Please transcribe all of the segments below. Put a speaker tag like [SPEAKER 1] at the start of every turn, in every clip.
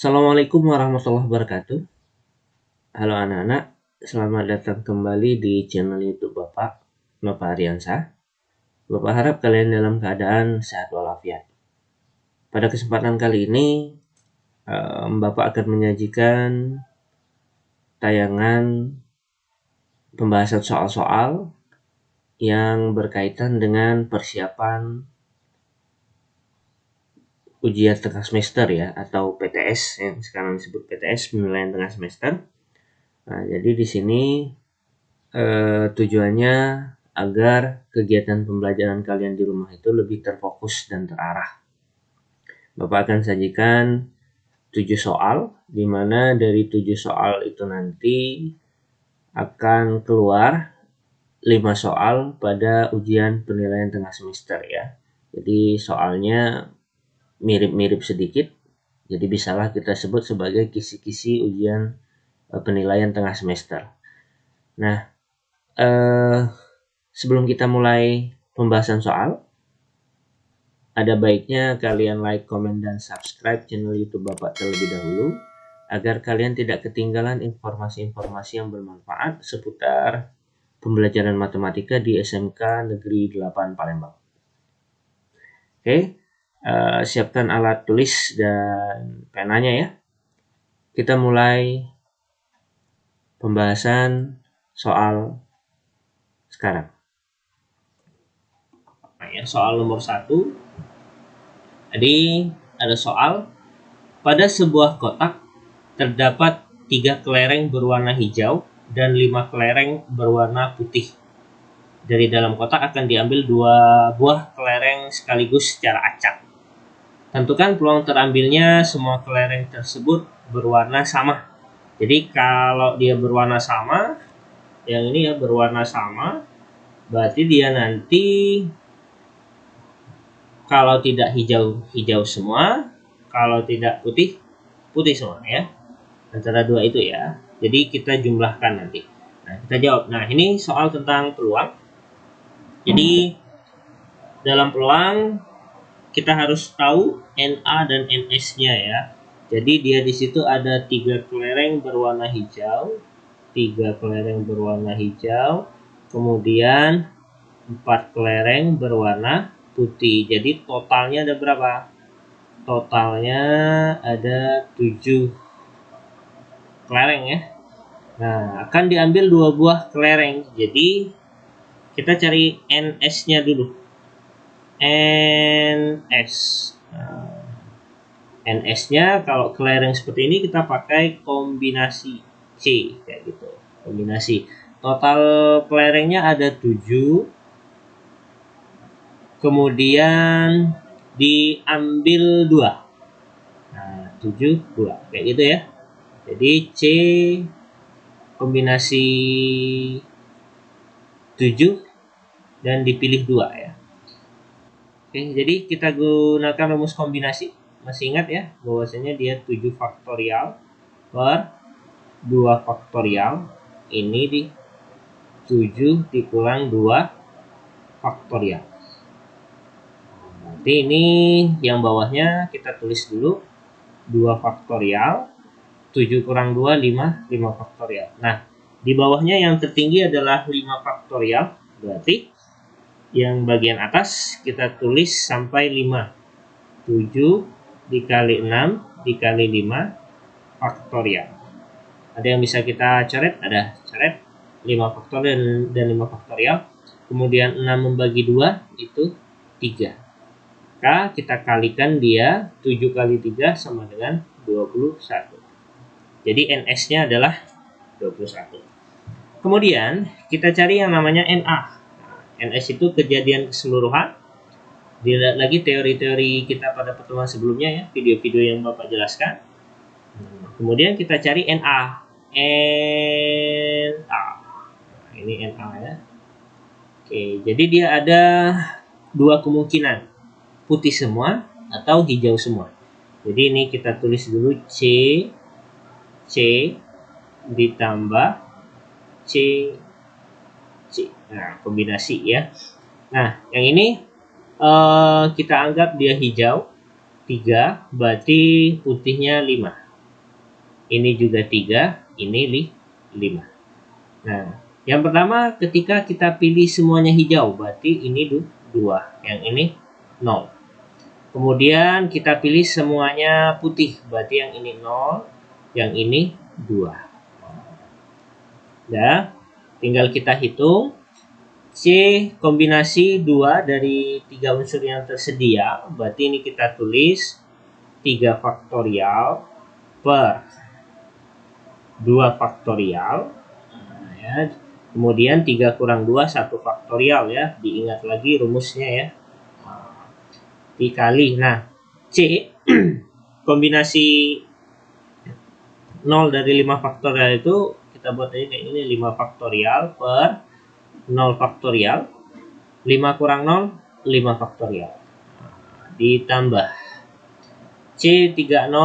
[SPEAKER 1] Assalamualaikum warahmatullahi wabarakatuh. Halo anak-anak, selamat datang kembali di channel YouTube Bapak Aryansah. Bapak harap kalian dalam keadaan sehat walafiat. Pada kesempatan kali ini, Bapak akan menyajikan tayangan pembahasan soal-soal yang berkaitan dengan persiapan ujian tengah semester ya, atau PTS yang sekarang disebut PTS, penilaian tengah semester. Nah, jadi di sini tujuannya agar kegiatan pembelajaran kalian di rumah itu lebih terfokus dan terarah. Bapak akan sajikan 7 soal, di mana dari 7 soal itu nanti akan keluar 5 soal pada ujian penilaian tengah semester ya. Jadi soalnya mirip-mirip sedikit, jadi bisalah kita sebut sebagai kisi-kisi ujian penilaian tengah semester. Nah, sebelum kita mulai pembahasan soal, ada baiknya kalian like, komen, dan subscribe channel YouTube Bapak terlebih dahulu agar kalian tidak ketinggalan informasi-informasi yang bermanfaat seputar pembelajaran matematika di SMK Negeri 8 Palembang. Oke, siapkan alat tulis dan penanya ya. Kita mulai pembahasan soal sekarang. Nah, ya, soal nomor 1. Jadi ada soal, pada sebuah kotak terdapat 3 kelereng berwarna hijau dan 5 kelereng berwarna putih. Dari dalam kotak akan diambil 2 buah kelereng sekaligus secara acak. Tentukan peluang terambilnya semua kelereng tersebut berwarna sama. Jadi kalau dia berwarna sama, yang ini ya berwarna sama, berarti dia nanti kalau tidak hijau semua, kalau tidak putih semua ya. Antara dua itu ya. Jadi kita jumlahkan nanti. Nah, kita jawab. Nah, ini soal tentang peluang. Jadi dalam peluang kita harus tahu NA dan NS-nya ya. Jadi dia di situ ada 3 kelereng berwarna hijau, 3 kelereng berwarna hijau, kemudian 4 kelereng berwarna putih. Jadi totalnya ada berapa? Totalnya ada 7 kelereng ya. Nah, akan diambil 2 buah kelereng. Jadi kita cari NS-nya dulu. NS. Nah, NS-nya kalau kelereng seperti ini kita pakai kombinasi C kayak gitu. Kombinasi. Total kelerengnya ada 7. Kemudian diambil 2. Nah, 7, 2. Kayak gitu ya. Jadi C kombinasi 7 dan dipilih 2 ya. Oke, jadi kita gunakan rumus kombinasi. Masih ingat ya bahwasanya dia 7 faktorial per 2 faktorial. Ini di 7 dikurang 2 faktorial. Nanti ini yang bawahnya kita tulis dulu 2 faktorial, 7 kurang 2, 5 faktorial. Nah, di bawahnya yang tertinggi adalah 5 faktorial, berarti yang bagian atas kita tulis sampai 5. 7 dikali 6 dikali 5 faktorial. Ada yang bisa kita coret? Ada, coret 5 faktorial dan 5 faktorial. Kemudian 6 membagi 2 itu 3. Maka kita kalikan dia, 7 kali 3 sama dengan 21. Jadi NS-nya adalah 21. Kemudian kita cari yang namanya NA. Nah, NS itu kejadian keseluruhan. Dilihat lagi teori-teori kita pada pertemuan sebelumnya ya, video-video yang Bapak jelaskan. Kemudian kita cari NA. NA. Nah, ini NA ya. Oke, jadi dia ada 2 kemungkinan. Putih semua atau hijau semua. Jadi ini kita tulis dulu C ditambah C. Nah, kombinasi ya. Nah, yang ini kita anggap dia hijau 3, berarti putihnya 5. ini juga 3, ini 5. Nah, yang pertama ketika kita pilih semuanya hijau, berarti ini 2, yang ini 0. Kemudian kita pilih semuanya putih, berarti yang ini 0, yang ini 2. Ya, tinggal kita hitung. C kombinasi 2 dari 3 unsur yang tersedia, berarti ini kita tulis 3 faktorial per 2 faktorial. Nah, ya. Kemudian 3 kurang 2, 1 faktorial ya. Diingat lagi rumusnya ya. Dikali. Nah, C kombinasi 0 dari 5 faktorial itu kita buat aja kayak ini, 5 faktorial per 0 faktorial. 5 kurang 0, 5 faktorial. Ditambah C30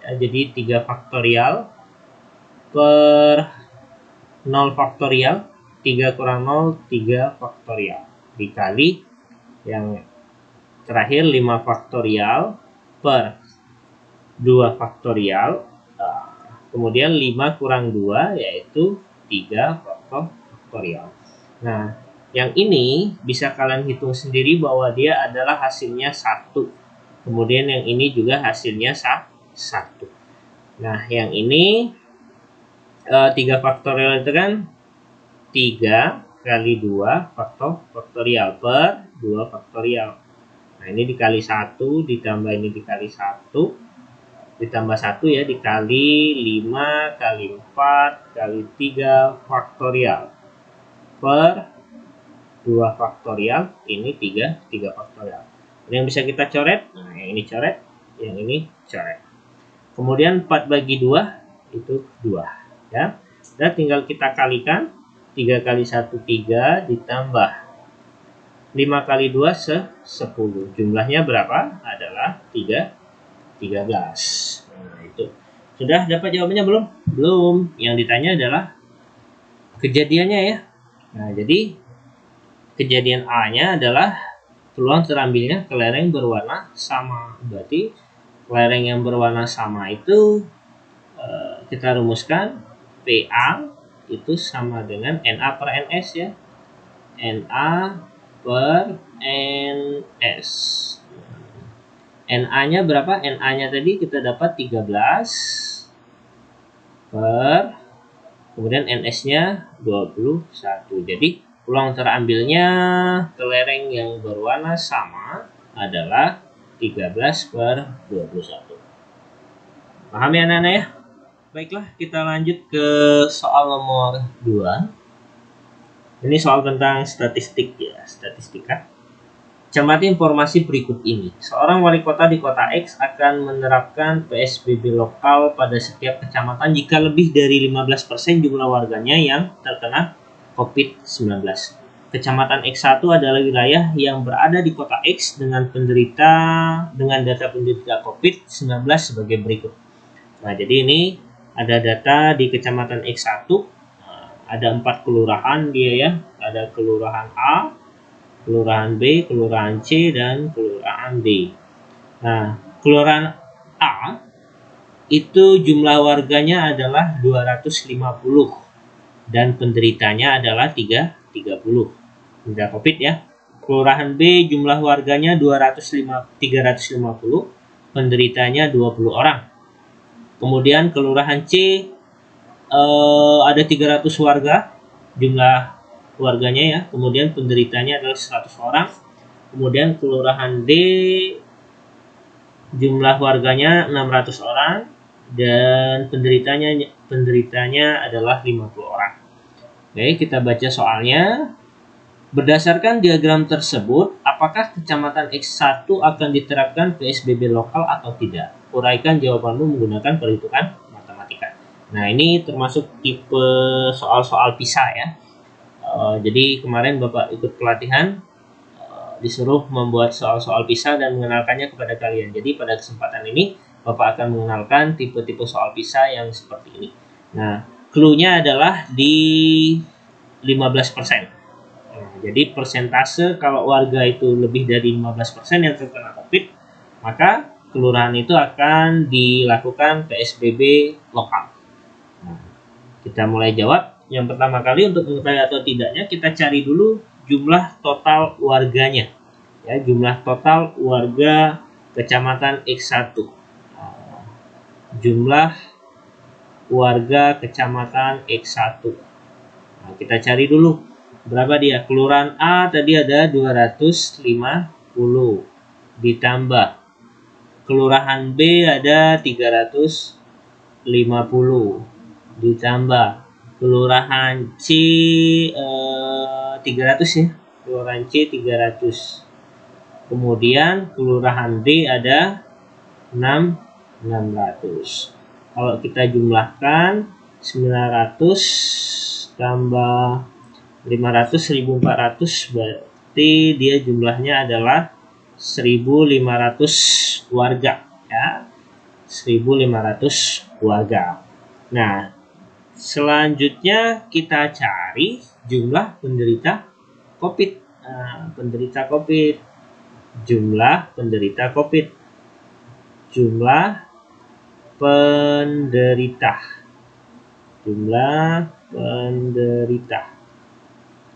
[SPEAKER 1] ya, jadi 3 faktorial per 0 faktorial. 3 kurang 0, 3 faktorial. Dikali yang terakhir 5 faktorial per 2 faktorial. Kemudian 5 kurang 2 yaitu 3 faktorial. Nah, yang ini bisa kalian hitung sendiri bahwa dia adalah hasilnya 1. Kemudian yang ini juga hasilnya 1. Nah, yang ini 3 faktorial itu kan 3 kali 2 faktorial per 2 faktorial. Nah, ini dikali 1, ditambah ini dikali 1, ditambah 1 ya, dikali 5 kali 4 kali 3 faktorial per 2 faktorial, ini 3 faktorial. Ini yang bisa kita coret, nah yang ini coret, yang ini coret. Kemudian 4 bagi 2 itu 2 ya. Dan tinggal kita kalikan, 3 kali 1 3, ditambah 5 kali 2 10. Jumlahnya berapa? Adalah 13. Nah, itu. Sudah dapat jawabannya belum? Belum. Yang ditanya adalah kejadiannya ya. Nah, jadi kejadian A-nya adalah peluang terambilnya kelereng berwarna sama. Berarti kelereng yang berwarna sama itu kita rumuskan PA itu sama dengan NA per NS ya. NA per NS. NA-nya berapa? NA-nya tadi kita dapat 13 per, kemudian NS-nya 21. Jadi peluang terambilnya kelereng yang berwarna sama adalah 13 per 21. Paham ya anak-anak ya? Baiklah, kita lanjut ke soal nomor 2. Ini soal tentang statistik ya, statistika. Cermati informasi berikut ini. Seorang wali kota di kota X akan menerapkan PSBB lokal pada setiap kecamatan jika lebih dari 15% jumlah warganya yang terkena COVID-19. Kecamatan X1 adalah wilayah yang berada di kota X dengan data penderita COVID-19 sebagai berikut. Nah, jadi ini ada data di kecamatan X1. Ada 4 kelurahan dia ya. Ada kelurahan A, kelurahan B, kelurahan C, dan kelurahan D. Nah, kelurahan A itu jumlah warganya adalah 250 dan penderitanya adalah 30. Penderita COVID ya. Kelurahan B jumlah warganya 350, penderitanya 20 orang. Kemudian kelurahan C ada 300 warga jumlah warganya ya, kemudian penderitanya adalah 100 orang. Kemudian kelurahan D jumlah warganya 600 orang dan penderitanya adalah 50 orang. Oke, kita baca soalnya. Berdasarkan diagram tersebut, apakah kecamatan X1 akan diterapkan PSBB lokal atau tidak? Uraikan jawabanmu menggunakan perhitungan matematika. Nah, ini termasuk tipe soal-soal PISA ya. Jadi kemarin Bapak ikut pelatihan, disuruh membuat soal-soal PISA dan mengenalkannya kepada kalian. Jadi pada kesempatan ini Bapak akan mengenalkan tipe-tipe soal PISA yang seperti ini. Nah, clue-nya adalah di 15%. Nah, jadi persentase kalau warga itu lebih dari 15% yang terkena COVID, maka kelurahan itu akan dilakukan PSBB lokal. Nah, kita mulai jawab. Yang pertama kali untuk mengetahui atau tidaknya kita cari dulu jumlah total warganya. Ya, jumlah total warga Kecamatan X1. Nah, jumlah warga Kecamatan X1. Nah, kita cari dulu berapa dia. Kelurahan A tadi ada 250 ditambah Kelurahan B ada 350 ditambah Kelurahan C 300 ya. Kelurahan C 300. Kemudian Kelurahan D ada 600. Kalau kita jumlahkan 900 tambah 500 1400 berarti dia jumlahnya adalah 1500 warga ya. 1500 warga. Nah, selanjutnya kita cari jumlah penderita COVID. Nah, penderita COVID. Jumlah penderita COVID. Jumlah penderita. Jumlah penderita.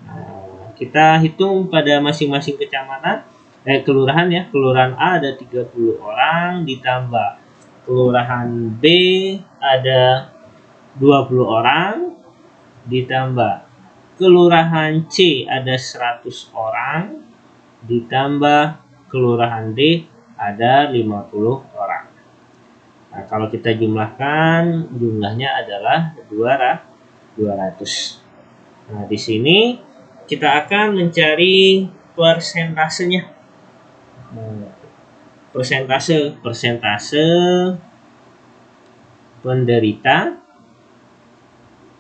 [SPEAKER 1] Nah, kita hitung pada masing-masing kecamatan, kelurahan ya. Kelurahan A ada 30 orang ditambah Kelurahan B ada 20 orang ditambah Kelurahan C ada 100 orang ditambah Kelurahan D ada 50 orang. Nah, kalau kita jumlahkan jumlahnya adalah 200. Nah, di sini kita akan mencari persentasenya. Persentase penderita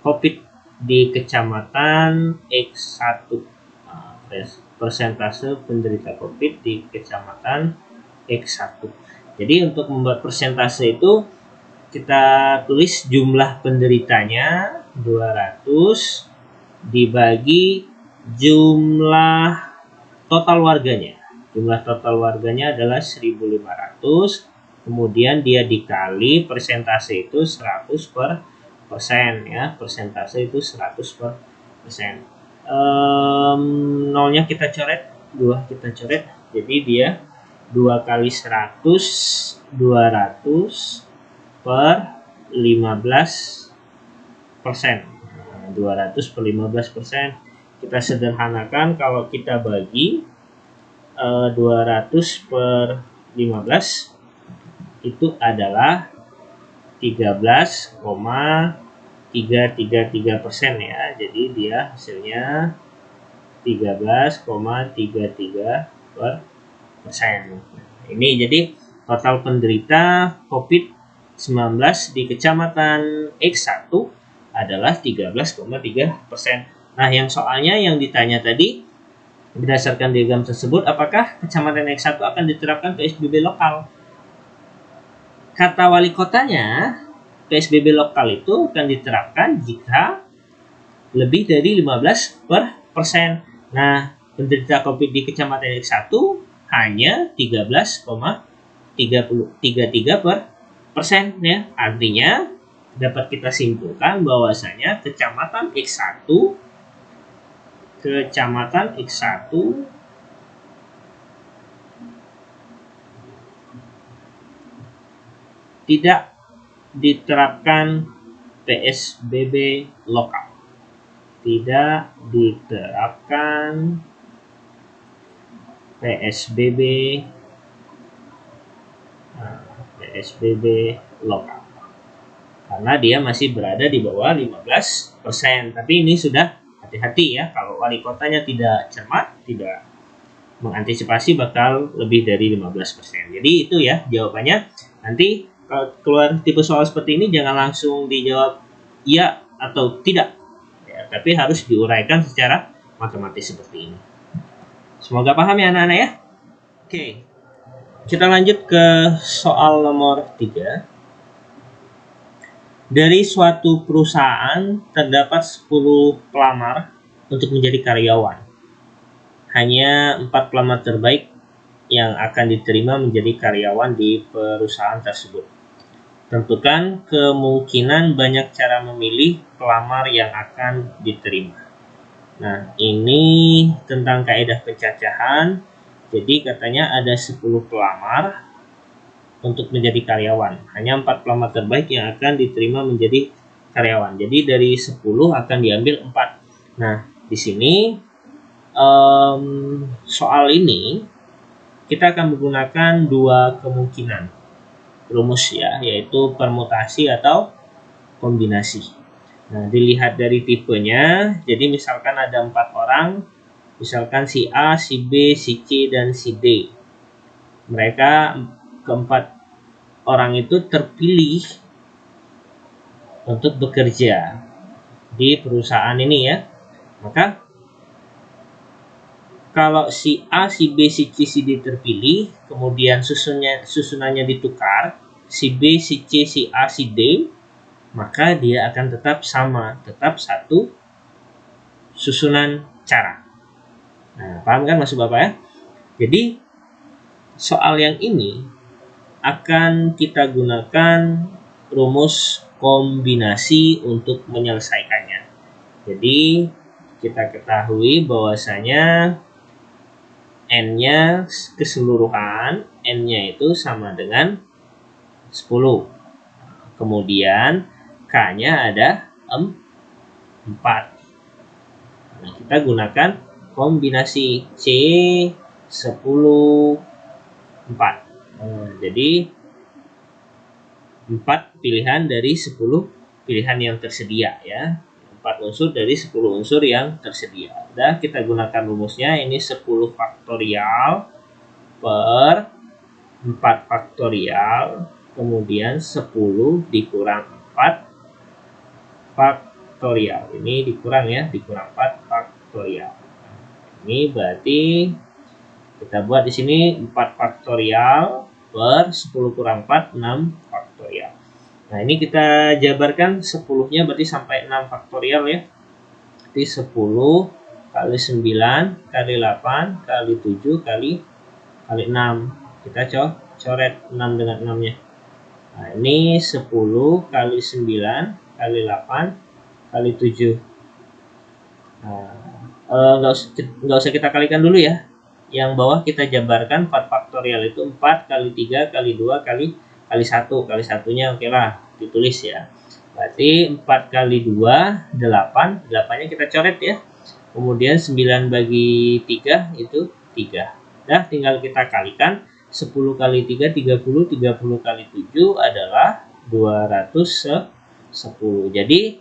[SPEAKER 1] COVID di Kecamatan X1. Nah, persentase penderita COVID di Kecamatan X1. Jadi untuk membuat persentase itu kita tulis jumlah penderitanya 200 dibagi jumlah total warganya. Jumlah total warganya adalah 1500. Kemudian dia dikali persentase itu 100% ya. Persentase itu 100%. Nolnya kita coret, 2 kita coret. Jadi dia 2 kali 100 200 per 15%. 200 per 15%. Kita sederhanakan kalau kita bagi 200 per 15 itu adalah 13,333% ya. Jadi dia hasilnya 13,33%. Ini jadi total penderita COVID-19 di Kecamatan X1 adalah 13,3%. Nah, yang soalnya yang ditanya tadi, berdasarkan diagram tersebut, apakah Kecamatan X1 akan diterapkan PSBB lokal? Kata wali kotanya, PSBB lokal itu akan diterapkan jika lebih dari 15%. Nah, penderita COVID di Kecamatan X1 hanya 13,33% ya. Artinya dapat kita simpulkan bahwasanya Kecamatan X1 tidak diterapkan PSBB lokal. Tidak diterapkan PSBB lokal. Karena dia masih berada di bawah 15%. Tapi ini sudah hati-hati ya, kalau wali kotanya tidak cermat, tidak mengantisipasi bakal lebih dari 15%. Jadi itu ya jawabannya. Nanti kalau keluar tipe soal seperti ini jangan langsung dijawab iya atau tidak ya, tapi harus diuraikan secara matematis seperti ini. Semoga paham ya anak-anak ya. Oke, kita lanjut ke soal nomor 3. Dari suatu perusahaan terdapat 10 pelamar untuk menjadi karyawan. Hanya 4 pelamar terbaik yang akan diterima menjadi karyawan di perusahaan tersebut. Tentukan kemungkinan banyak cara memilih pelamar yang akan diterima. Nah, ini tentang kaidah pencacahan. Jadi katanya ada 10 pelamar untuk menjadi karyawan. Hanya 4 pelamar terbaik yang akan diterima menjadi karyawan. Jadi dari 10 akan diambil 4. Nah, di sini soal ini kita akan menggunakan dua kemungkinan rumus ya, yaitu permutasi atau kombinasi. Nah, dilihat dari tipenya, jadi misalkan ada 4 orang, misalkan si A, si B, si C, dan si D. Mereka keempat orang itu terpilih untuk bekerja di perusahaan ini ya. Maka kalau si A, si B, si C, si D terpilih, kemudian susunannya ditukar, si B, si C, si A, si D, maka dia akan tetap sama, tetap satu susunan cara. Nah, paham kan maksud Bapak ya? Jadi, soal yang ini akan kita gunakan rumus kombinasi untuk menyelesaikannya. Jadi, kita ketahui bahwasanya N-nya keseluruhan, N-nya itu sama dengan 10. Kemudian K-nya ada 4. Nah, kita gunakan kombinasi C 10 4. Jadi 4 pilihan dari 10 pilihan yang tersedia ya. 4 unsur dari 10 unsur yang tersedia. Dan kita gunakan rumusnya, ini 10 faktorial per 4 faktorial, kemudian 10 dikurang 4 faktorial. Ini dikurang ya, dikurang 4 faktorial. Ini berarti kita buat di sini 4 faktorial per 10 kurang 4, 6 faktorial. Nah, ini kita jabarkan 10-nya berarti sampai 6 faktorial ya. Jadi 10 kali 9 kali 8 kali 7 kali 6. Kita coret 6 dengan 6-nya. Nah, ini 10 kali 9 kali 8 kali 7. Nah, nggak usah kita kalikan dulu ya. Yang bawah kita jabarkan 4 faktorial itu 4 kali 3 kali 2 kali 1. Kali satunya oke lah, ditulis ya. Berarti 4 kali 2, 8. 8-nya kita coret ya. Kemudian 9 bagi 3 itu 3. Nah, tinggal kita kalikan. 10 kali 3, 30. 30 kali 7 adalah 210. Jadi,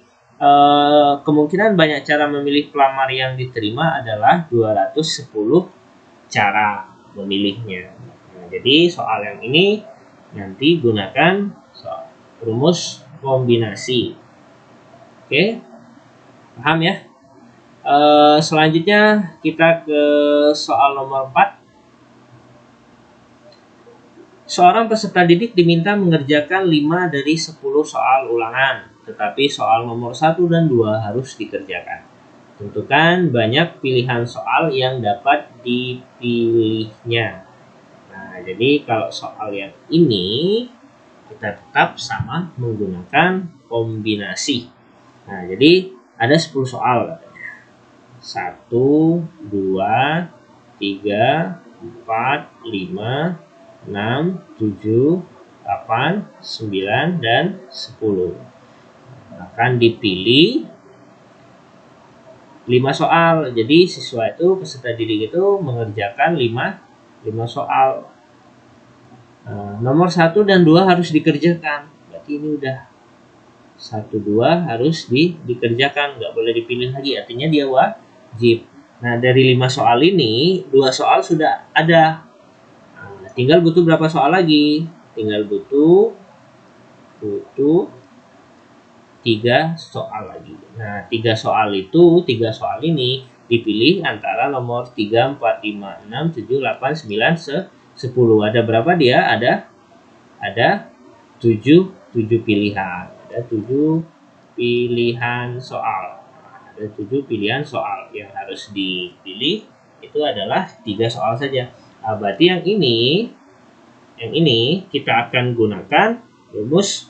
[SPEAKER 1] kemungkinan banyak cara memilih pelamar yang diterima adalah 210 cara memilihnya. Nah, jadi soal yang ini nanti gunakan rumus kombinasi. Oke, paham ya? Selanjutnya kita ke soal nomor 4. Seorang peserta didik diminta mengerjakan 5 dari 10 soal ulangan, tetapi soal nomor 1 dan 2 harus dikerjakan. Tentukan banyak pilihan soal yang dapat dipilihnya. Nah, jadi kalau soal yang ini kita tetap sama menggunakan kombinasi. Nah, jadi ada 10 soal katanya. 1, 2, 3, 4, 5, 6, 7, 8, 9, dan 10. Akan dipilih 5 soal. Jadi siswa itu, peserta didik itu mengerjakan 5 soal. Nomor 1 dan 2 harus dikerjakan. Berarti ini udah 1, 2 harus dikerjakan, nggak boleh dipilih lagi, artinya dia wajib. Nah, dari 5 soal ini 2 soal sudah ada. Tinggal butuh berapa soal lagi? Tinggal butuh 3 soal lagi. Nah, 3 soal ini dipilih antara nomor 3, 4, 5, 6, 7, 8, 9, 10. Ada berapa dia? Ada 7 pilihan. Ada 7 pilihan soal. Ada 7 pilihan soal yang harus dipilih, itu adalah 3 soal saja. Nah, berarti yang ini kita akan gunakan rumus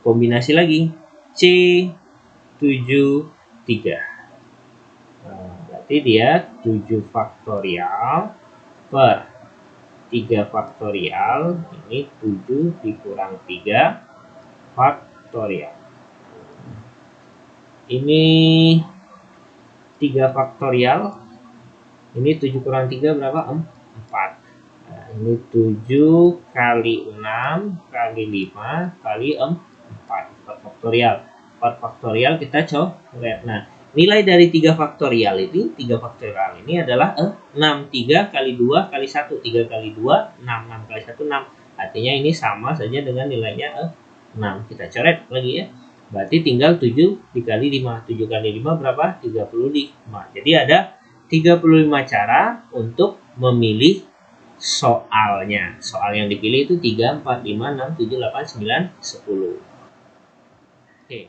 [SPEAKER 1] kombinasi lagi C73. Nah, berarti dia 7 faktorial per 3 faktorial, ini 7 dikurang 3 faktorial. Ini 3 faktorial, ini 7 kurang 3 berapa? 4. Nah, ini 7 kali 6 kali 5 kali 4 faktorial. 4 faktorial kita coret. Nah, nilai dari 3 faktorial ini adalah 6. 3 kali 2 kali 1. 3 kali 2, 6. 6 kali 1, 6. Artinya ini sama saja dengan nilainya 6. Kita coret lagi ya. Berarti tinggal 7 dikali 5. 7 kali 5 berapa? 35. Jadi ada 35 cara untuk memilih soalnya. Soal yang dipilih itu 3, 4, 5, 6, 7, 8, 9, 10. Oke.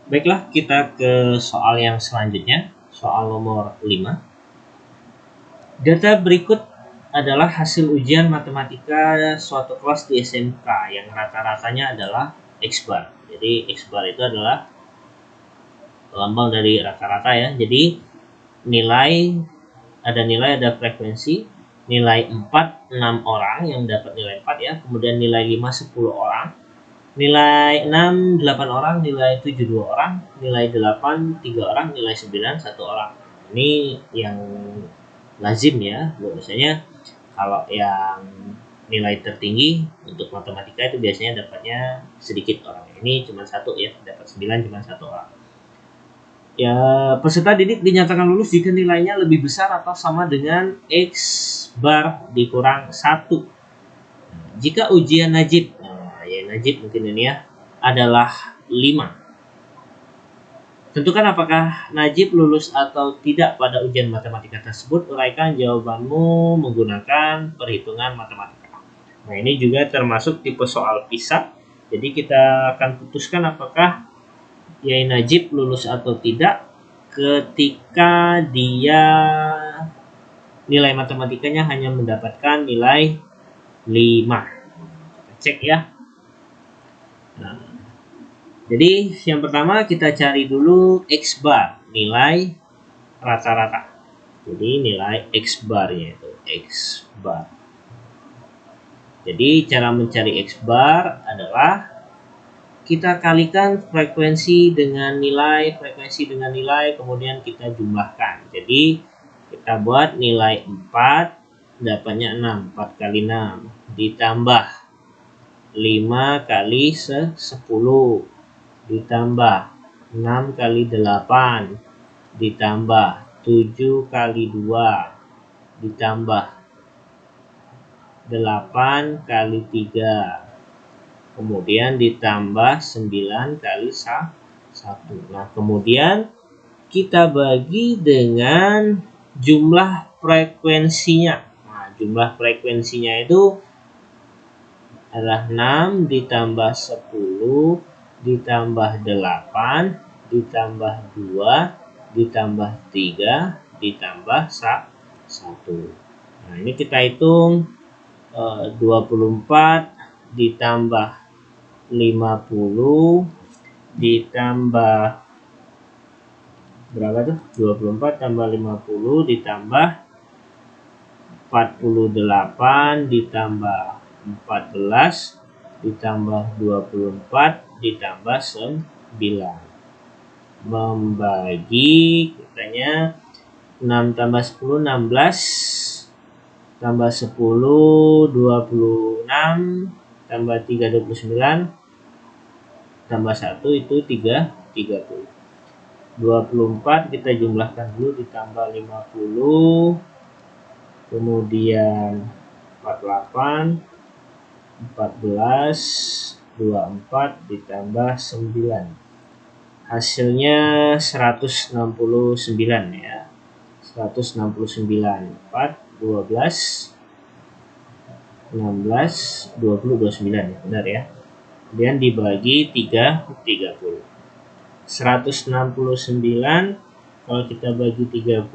[SPEAKER 1] Baiklah, kita ke soal yang selanjutnya. Soal nomor 5. Data berikut adalah hasil ujian matematika suatu kelas di SMK yang rata-ratanya adalah X-bar. Jadi X-bar itu adalah lambang dari rata-rata ya. Jadi ada frekuensi, nilai 4 6 orang yang dapat nilai 4 ya, kemudian nilai 5 10 orang, nilai 6 8 orang, nilai 7 2 orang, nilai 8 3 orang, nilai 9 1 orang. Ini yang lazim ya, biasanya kalau yang nilai tertinggi untuk matematika itu biasanya dapatnya sedikit orang. Ini cuma 1 ya, dapat 9 cuma 1 orang. Ya, peserta didik dinyatakan lulus jika nilainya lebih besar atau sama dengan X bar dikurang 1. Jika ujian najib, najib mungkin ini ya, adalah 5. Tentukan apakah najib lulus atau tidak pada ujian matematika tersebut. Uraikan jawabanmu menggunakan perhitungan matematika. Nah, ini juga termasuk tipe soal pisah. Jadi kita akan putuskan apakah Yai Najib lulus atau tidak ketika dia nilai matematikanya hanya mendapatkan nilai 5. Kita cek ya. Nah, jadi yang pertama kita cari dulu X bar, nilai rata-rata. Jadi nilai X barnya itu X bar. Jadi cara mencari X bar adalah kita kalikan frekuensi dengan nilai, kemudian kita jumlahkan. Jadi kita buat nilai 4, dapatnya 6, 4 kali 6, ditambah 5 kali 10, ditambah 6 kali 8, ditambah 7 kali 2, ditambah 8 kali 3, kemudian ditambah 9 kali 1. Nah, kemudian kita bagi dengan jumlah frekuensinya. Nah, jumlah frekuensinya itu adalah 6 ditambah 10 ditambah 8 ditambah 2 ditambah 3 ditambah 1. Nah, ini kita hitung 24 ditambah 50 ditambah berapa tuh? 24 tambah 50 ditambah 48 ditambah 14 ditambah 24 ditambah 9. Membagi katanya 6 tambah 10 16 tambah 10 26 tambah 3 29 tambah 1 itu 30. 24 kita jumlahkan dulu ditambah 50, kemudian 48, 14, 24 ditambah 9. Hasilnya 169 ya. 169. 4, 12, 16, 20, 29 ya, benar ya. Kemudian dibagi 30. 169 Kalau kita bagi 30,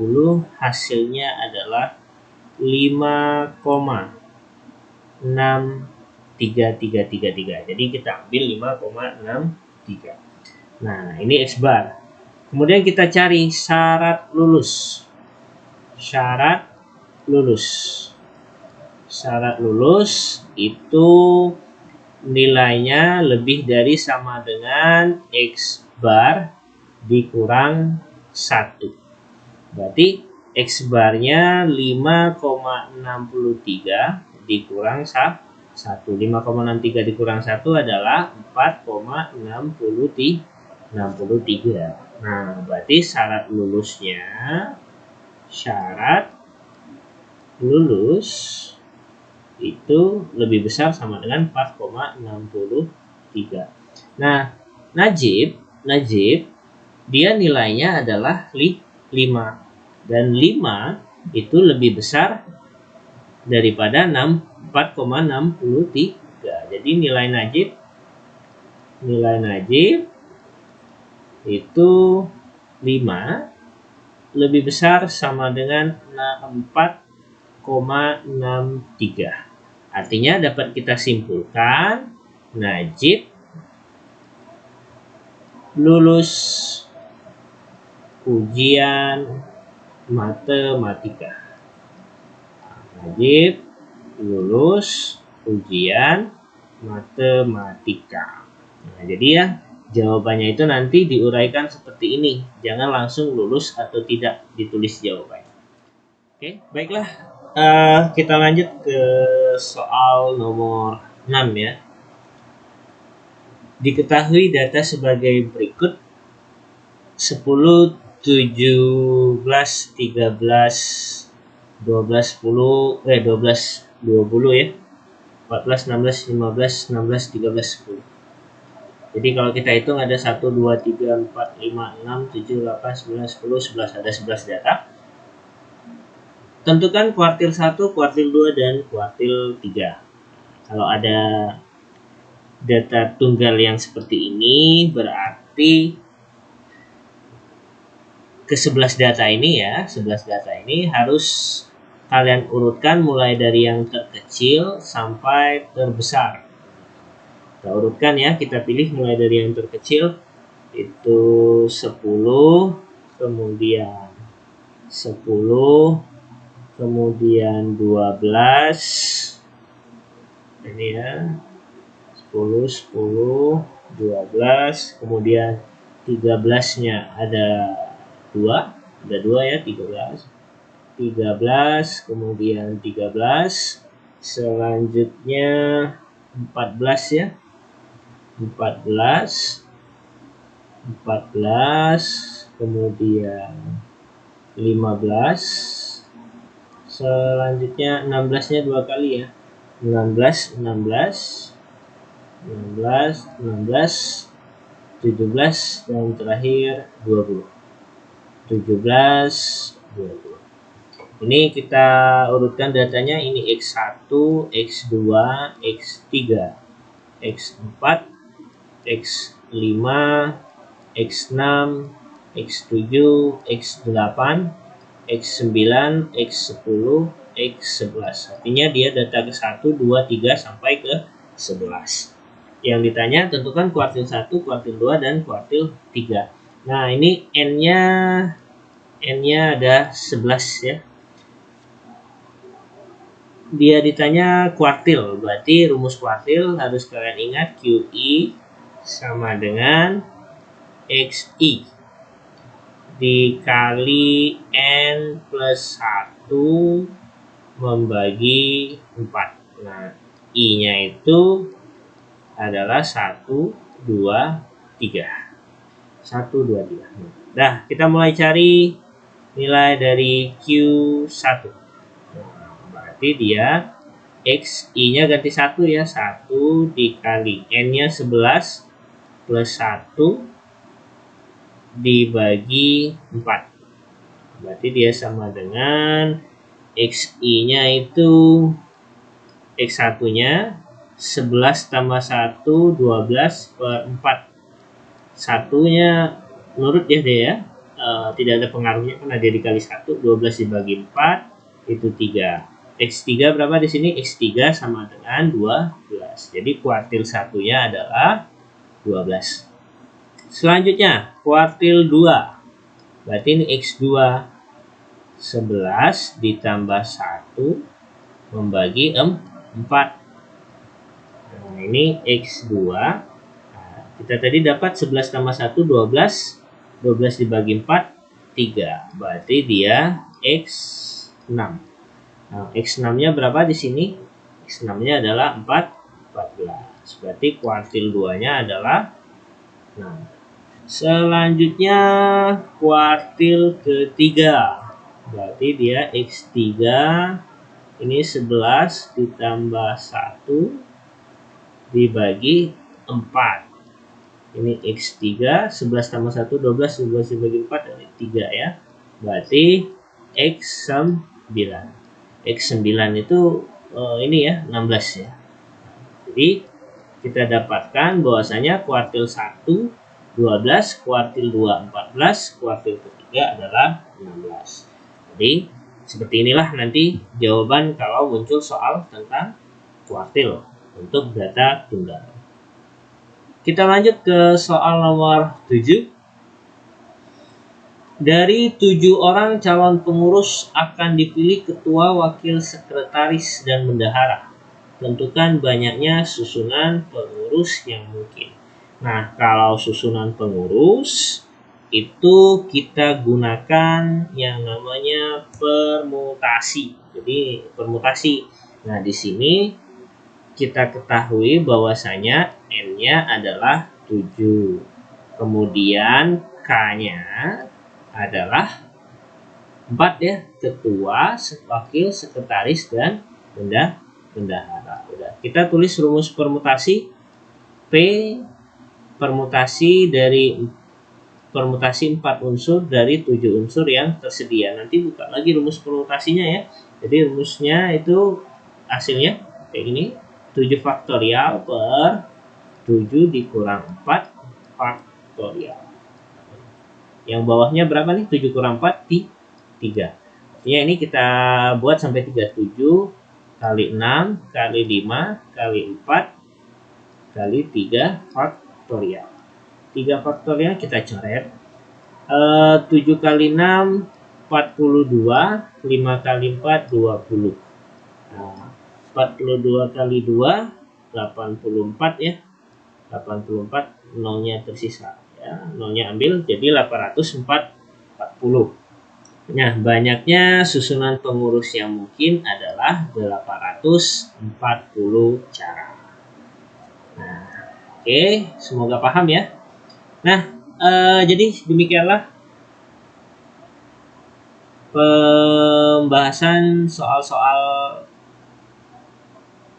[SPEAKER 1] hasilnya adalah 5,63333. Jadi kita ambil 5,63. Nah, ini X bar. Kemudian kita cari syarat lulus. Syarat lulus. Syarat lulus itu nilainya lebih dari sama dengan X bar dikurang 1. Berarti X barnya 5,63 dikurang 1. 5,63 dikurang 1 adalah 4,63. Nah, berarti syarat lulus itu lebih besar sama dengan 4,63. Nah, Najib dia nilainya adalah 5, dan 5 itu lebih besar daripada 4,63. Jadi nilai Najib itu 5 lebih besar sama dengan 4,63. Artinya dapat kita simpulkan Najib lulus ujian matematika. Najib lulus ujian matematika. Nah, jadi ya jawabannya itu nanti diuraikan seperti ini. Jangan langsung lulus atau tidak ditulis jawabannya. Oke, baiklah. Kita lanjut ke soal nomor 6 ya. Diketahui data sebagai berikut: 10, 17, 13, 12, 10, 12, 20 ya. 14, 16, 15, 16, 13, 10. Jadi kalau kita hitung ada 1, 2, 3, 4, 5, 6, 7, 8, 9, 10, 11. Ada 11 data. Tentukan kuartil 1, kuartil 2, dan kuartil 3. Kalau ada data tunggal yang seperti ini, berarti ke 11 data ini ya, 11 data ini harus kalian urutkan mulai dari yang terkecil sampai terbesar. Kita urutkan ya, kita pilih mulai dari yang terkecil itu 10, kemudian 10, kemudian 12, ini ya, 10, 10, 12, kemudian 13-nya ada 2 ya, 13, kemudian 13, selanjutnya 14 ya, 14, kemudian 15, selanjutnya 16-nya 2 kali ya, 16, 17, dan terakhir 20. 17, 20. Ini kita urutkan datanya, ini X1, X2, X3, X4, X5, X6, X7, X8, X9, X10, X11. Artinya dia data ke 1, 2, 3 sampai ke 11. Yang ditanya tentukan kuartil 1, kuartil 2, dan kuartil 3. Nah, ini N-nya ada 11 ya. Dia ditanya kuartil, berarti rumus kuartil harus kalian ingat, QI sama dengan XI dikali N plus 1 membagi 4. Nah, I-nya itu adalah 1, 2, 3. 1, 2, 3. Nah, kita mulai cari nilai dari Q1. Berarti dia XI-nya ganti 1 ya. 1 dikali N-nya 11 plus 1 dibagi 4. Berarti dia sama dengan XI-nya itu X1-nya 11 tambah 1, 12 per 4. Satunya nurut ya dia ya. tidak ada pengaruhnya karena dia dikali 1. 12 dibagi 4 itu 3. X3 berapa di sini? X3 sama dengan 12. Jadi kuartil satunya adalah 12. Selanjutnya kuartil 2. Berarti ini X2 11 ditambah 1 membagi 4. Nah, ini X2. Nah, kita tadi dapat 11 tambah 1 12. 12 dibagi 4 3. Berarti dia X6. Nah, X6-nya berapa di sini? X6-nya adalah 14. Berarti kuartil 2-nya adalah 6. Selanjutnya kuartil ketiga. Berarti dia X3 ini 11 ditambah 1 dibagi 4. Ini X3 11 tambah 1 12. 12 dibagi 4 dari 3 ya. Berarti X9. X9 itu ini ya 16 ya. Jadi kita dapatkan bahwasanya kuartil 1 12, kuartil 2 14, kuartil ketiga adalah 16. Jadi seperti inilah nanti jawaban kalau muncul soal tentang kuartil untuk data tunggal. Kita lanjut ke soal nomor 7. Dari 7 orang calon pengurus akan dipilih ketua, wakil sekretaris, dan bendahara. Tentukan banyaknya susunan pengurus yang mungkin. Nah, kalau susunan pengurus itu kita gunakan yang namanya permutasi. Jadi permutasi. Nah, di sini kita ketahui bahwasanya N-nya adalah 7. Kemudian K-nya adalah 4 ya, ketua, wakil, sekretaris, dan bendahara. Udah, kita tulis rumus permutasi. P permutasi 4 unsur dari 7 unsur yang tersedia. Nanti buka lagi rumus permutasinya ya. Jadi rumusnya itu hasilnya kayak gini. 7 faktorial per 7 dikurang 4 faktorial. Yang bawahnya berapa nih? 7 kurang 4 3. Artinya ini kita buat sampai 37 kali 6 kali 5 kali 4 kali 3 faktorial. 3 faktorial kita coret. 7 kali 6 42, 5 kali 4 20. Nah, 42 kali 2 84 ya. 84, nolnya tersisa. Ya, nolnya ambil, jadi 840. Nah, banyaknya susunan pengurus yang mungkin adalah 840 cara. Nah, oke, semoga paham ya. Nah, jadi demikianlah pembahasan soal-soal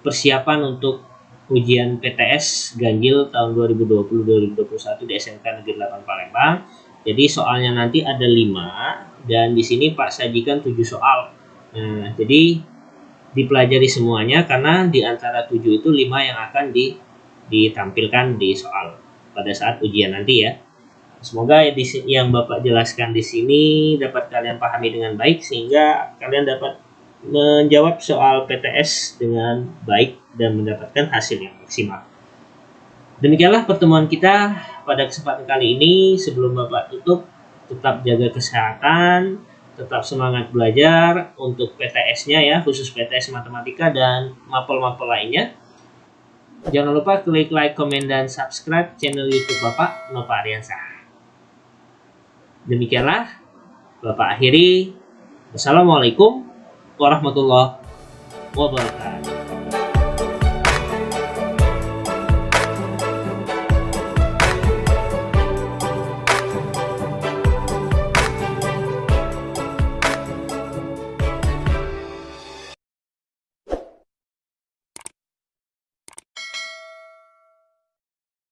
[SPEAKER 1] persiapan untuk ujian PTS ganjil tahun 2020-2021 di SMK Negeri 8 Palembang. Jadi soalnya nanti ada 5 dan di sini Pak sajikan 7 soal. Nah, jadi dipelajari semuanya karena di antara 7 itu 5 yang akan ditampilkan di soal pada saat ujian nanti ya. Semoga yang Bapak jelaskan di sini dapat kalian pahami dengan baik sehingga kalian dapat menjawab soal PTS dengan baik dan mendapatkan hasil yang maksimal. Demikianlah pertemuan kita pada kesempatan kali ini. Sebelum Bapak tutup, tetap jaga kesehatan, tetap semangat belajar untuk PTS-nya ya, khusus PTS matematika dan mapel-mapel lainnya. Jangan lupa klik like, komen, dan subscribe channel YouTube Bapak Nova Aryansah. Demikianlah Bapak akhiri. Wassalamualaikum warahmatullahi wabarakatuh.